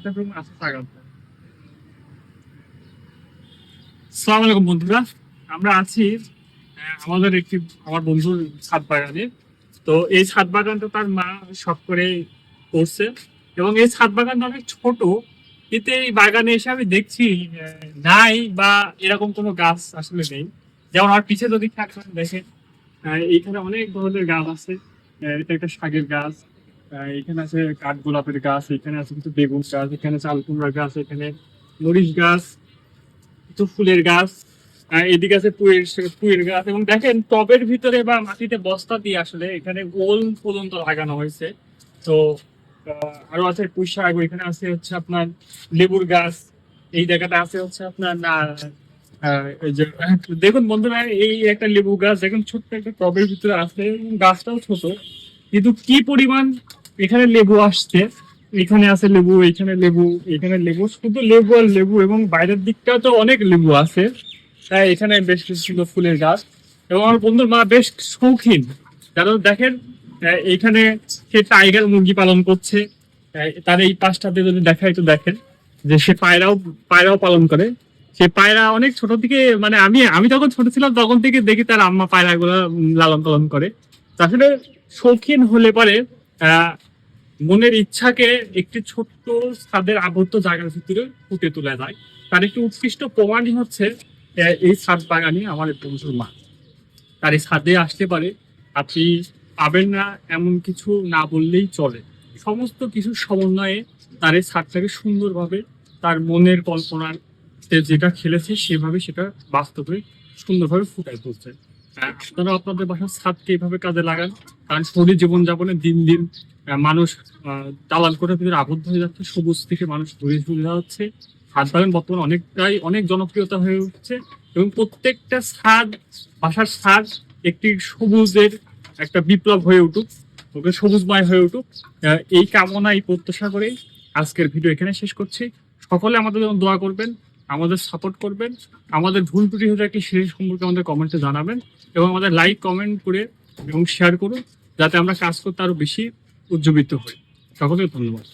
আসসালামু আলাইকুম বন্ধুরা, আমরা আছি আমাদের আমার বন্ধুর ছাদ বাগানে। তো এই ছাদ বাগানটা তার মা শখ করে করছে এবং এই ছাদ বাগানটা অনেক ছোট, কিন্তু এই বাগানে এসে আমি দেখছি নাই বা এরকম কোনো গাছ আসলে নেই। যেমন আমার পিছে যদি খেয়াল করেন দেখেন, এইখানে অনেক ধরনের গাছ আছে। এটা একটা শাকের গাছ, এখানে আছে কাঠগোলাপের গাছ, এখানে আছে কিছু বেগুন গাছ, এখানে চাল কুমড়া গাছ, এখানে মরিচ গাছ, কিছু ফুলের গাছ, এদিকে আছে পুয়ের গাছ। এবং দেখেন টবের ভিতরে বা মাটিতে বস্তা দিয়ে আসলে এখানে গোল পর্যন্ত লাগানো হয়েছে। তো আরো আছে পুঁই শাক, ওইখানে আছে হচ্ছে আপনার লেবুর গাছ, এই জায়গাটা আছে হচ্ছে আপনার এই যে দেখুন বন্ধুরা, এই একটা লেবু গাছ দেখুন ছোট্ট একটা টবের ভিতরে আছে এবং গাছটাও ছোট, কিন্তু কি পরিমাণ এখানে লেবু আসছে। এখানে আছে লেবু, এখানে লেবু, এখানে লেবু, শুধু লেবু আর লেবু। এবং বাইরের দিকটাও তো অনেক লেবু আছে। তাই এখানে বেশ কিছু সুন্দর ফুলের গাছ। এবং আমার বন্ধুর মা বেশ শৌখিন, কারণ দেখেন এইখানে সে টাইগার মুরগি পালন করছে। তার এই পাশটাতে যদি দেখা একটু দেখেন যে সে পায়রাও পালন করে। সে পায়রা অনেক ছোট থেকে, মানে আমি আমি যখন ছোট ছিলাম তখন থেকে দেখি তার আম্মা পায়রা গুলা লালন পালন করে। আসলে শৌখিন হলে পরে আহ মনের ইচ্ছাকে একটি ছোট্ট ছাদের আবদ্ধ জায়গার ভিতরে ফুটে তোলা যায়। তার একটি উৎকৃষ্ট প্রমাণই হচ্ছে এই ছাদ বাগানে আমার বন্ধুর মা। তার এই ছাদে আসতে পারে আপনি পাবেন না এমন কিছু না বললেই চলে। সমস্ত কিছুর সমন্বয়ে তার এই ছাদটাকে সুন্দরভাবে তার মনের কল্পনার সে যেটা খেলেছে সেভাবে সেটা বাস্তবে সুন্দরভাবে ফুটাই তুলছে। আপনারা আপনাদের বাসার ছাদকে এইভাবে কাজে লাগান, কারণ শহরের জীবনযাপনে দিন দিন মানুষ দালাল কোঠার ভিতরে আবদ্ধ হয়ে যাচ্ছে, সবুজ থেকে মানুষ দূরে সরে যাচ্ছে। ছাদ বাগান বর্তমানে অনেক জনপ্রিয়তা হয়ে উঠছে এবং প্রত্যেকটা বাসার ছাদ একটি সবুজের একটা বিপ্লব হয়ে উঠুক, ওকে সবুজময় হয়ে উঠুক, এই কামনা এই প্রত্যাশা করে আজকের ভিডিও এখানে শেষ করছি। সকলে আমাদের জন্য দোয়া করবেন, আমাদের সাপোর্ট করবেন, আমাদের ভুল ত্রুটি হলে একটি সেই সম্পর্কে আমাদের কমেন্টে জানাবেন এবং আমাদের লাইক কমেন্ট করে এবং শেয়ার করুন, যাতে আমরা কাজ করতে আরো বেশি উজ্জীবিত হই। সকলকে ধন্যবাদ।